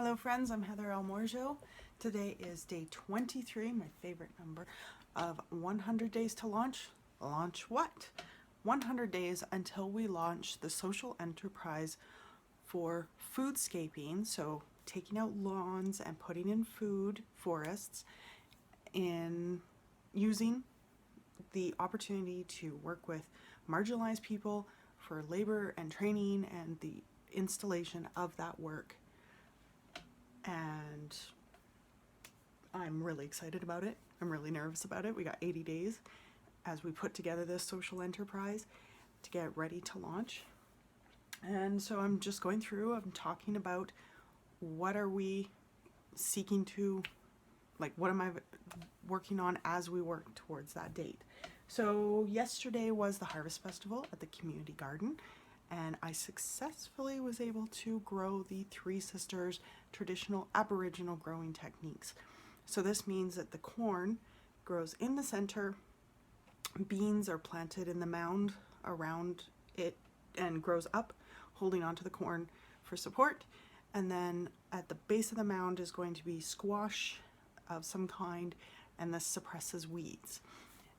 Hello friends, I'm Heather Almorjo. Today is day 23, my favorite number, of 100 days to launch. Launch what? 100 days until we launch the social enterprise for foodscaping, so taking out lawns and putting in food forests, in using the opportunity to work with marginalized people for labor and training and the installation of that work. And I'm really excited about it. I'm really nervous about it. We got 80 days as we put together this social enterprise to get ready to launch. And so I'm just going through, I'm talking about what are we seeking to, like what am I working on as we work towards that date. So yesterday was the Harvest Festival at the community garden, and I successfully was able to grow the Three Sisters traditional Aboriginal growing techniques. So this means that the corn grows in the center, beans are planted in the mound around it and grows up, holding onto the corn for support, and then at the base of the mound is going to be squash of some kind, and this suppresses weeds.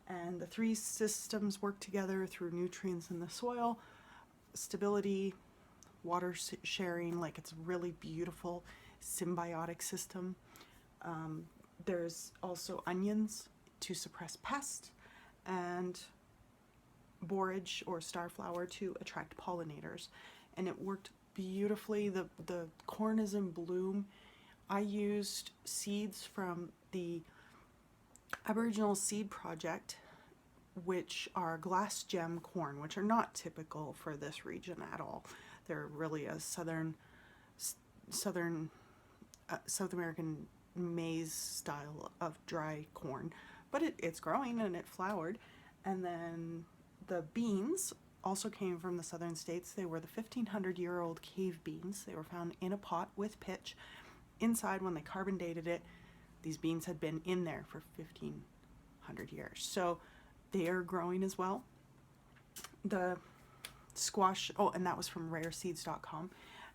And the three systems work together through nutrients in the soil, stability, water sharing, like it's a really beautiful symbiotic system. There's also onions to suppress pests, and borage or starflower to attract pollinators. And it worked beautifully. The corn is in bloom. I used seeds from the Aboriginal Seed Project, which are glass gem corn, which are not typical for this region at all. They're really a South American maize style of dry corn, but it's growing and it flowered. And then the beans also came from the southern states. They were the 1500-year-old cave beans. They were found in a pot with pitch. Inside, when they carbon dated it, these beans had been in there for 1500 years. So they are growing as well. The squash, oh, and that was from rareseeds.com.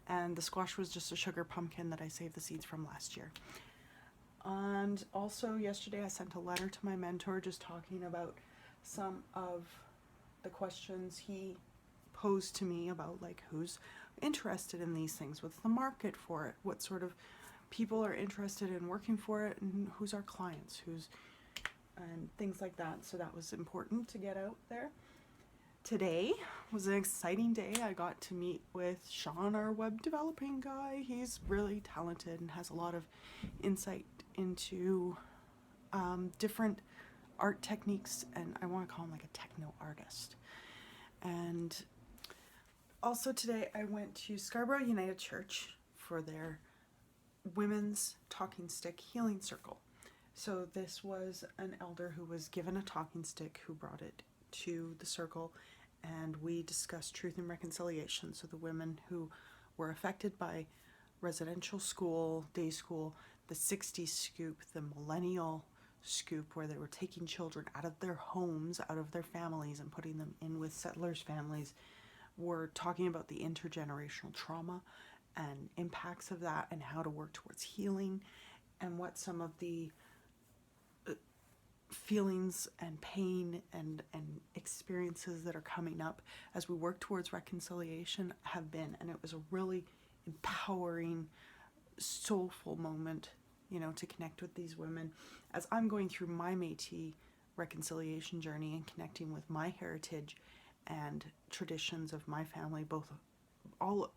And the squash was just a sugar pumpkin that I saved the seeds from last year. And also yesterday I sent a letter to my mentor just talking about some of the questions he posed to me about, like, who's interested in these things, what's the market for it, what sort of people are interested in working for it, and who's our clients, and things like that. So that was important to get out there. Today was an exciting day. I got to meet with Sean, our web developing guy. He's really talented and has a lot of insight into different art techniques, and I want to call him like a techno artist. And also today I went to Scarborough United Church for their Women's Talking Stick Healing Circle. So this was an elder who was given a talking stick who brought it to the circle, and we discussed truth and reconciliation. So the women who were affected by residential school, day school, the 60s scoop, the millennial scoop, where they were taking children out of their homes, out of their families, and putting them in with settlers' families, were talking about the intergenerational trauma and impacts of that, and how to work towards healing, and what some of the feelings and pain and experiences that are coming up as we work towards reconciliation have been. And it was a really empowering, soulful moment, to connect with these women as I'm going through my Métis reconciliation journey and connecting with my heritage and traditions of my family, both all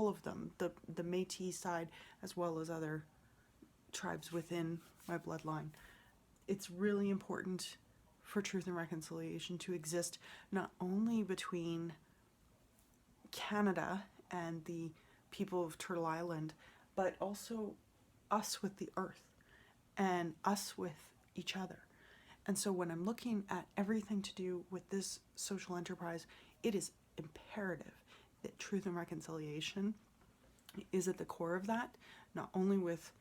of them, the Métis side as well as other tribes within my bloodline. It's really important for truth and reconciliation to exist not only between Canada and the people of Turtle Island, but also us with the earth and us with each other. And so when I'm looking at everything to do with this social enterprise, it is imperative that truth and reconciliation is at the core of that, not only with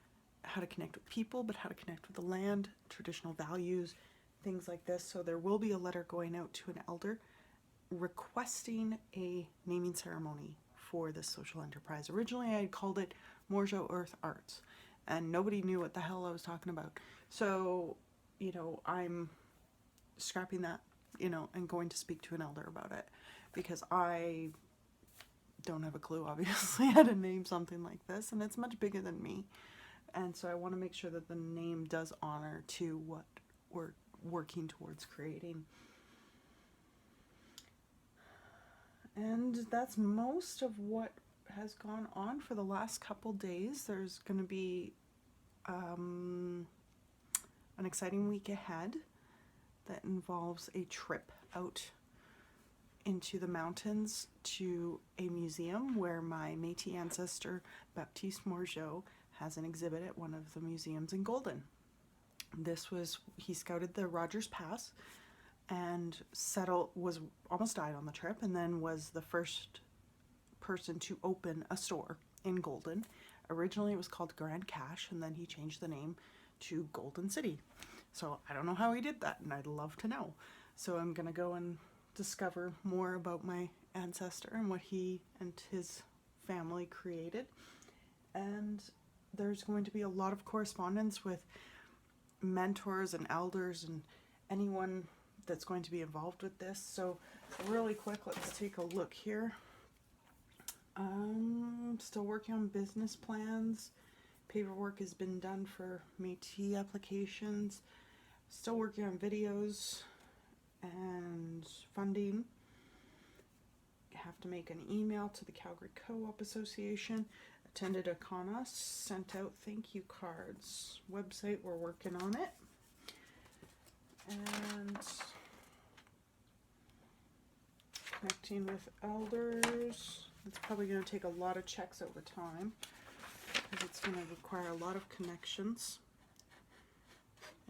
how to connect with people, but how to connect with the land, traditional values, things like this. So there will be a letter going out to an elder requesting a naming ceremony for this social enterprise. Originally, I had called it Morjo Earth Arts, and nobody knew what the hell I was talking about. So, you know, I'm scrapping that, you know, and going to speak to an elder about it, because I don't have a clue, obviously, how to name something like this, and it's much bigger than me. And so I want to make sure that the name does honor to what we're working towards creating. And that's most of what has gone on for the last couple days. There's going to be an exciting week ahead that involves a trip out into the mountains to a museum where my Métis ancestor Baptiste Morgeau has an exhibit at one of the museums in Golden. He scouted the Rogers Pass and almost died on the trip, and then was the first person to open a store in Golden. Originally it was called Grand Cache, and then he changed the name to Golden City. So I don't know how he did that, and I'd love to know. So I'm gonna go and discover more about my ancestor and what he and his family created. And there's going to be a lot of correspondence with mentors and elders and anyone that's going to be involved with this. So really quick, let's take a look here. Still working on business plans. Paperwork has been done for Métis applications. Still working on videos and funding. Have to make an email to the Calgary Co-op Association. Attended a Kana, sent out thank you cards. Website, we're working on it. And connecting with elders. It's probably going to take a lot of checks over time, because it's going to require a lot of connections.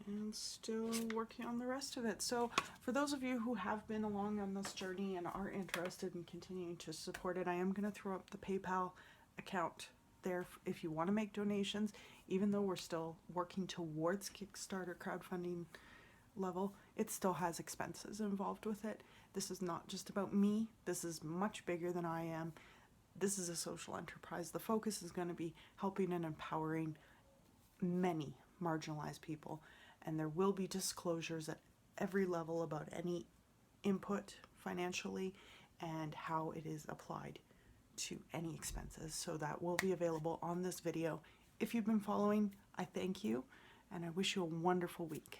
And still working on the rest of it. So for those of you who have been along on this journey and are interested in continuing to support it, I am going to throw up the PayPal account there if you want to make donations. Even though we're still working towards Kickstarter crowdfunding level, it still has expenses involved with it. This is not just about me. This is much bigger than I am. This is a social enterprise. The focus is going to be helping and empowering many marginalized people, and there will be disclosures at every level about any input financially and how it is applied to any expenses. So that will be available on this video. If you've been following, I thank you, and I wish you a wonderful week.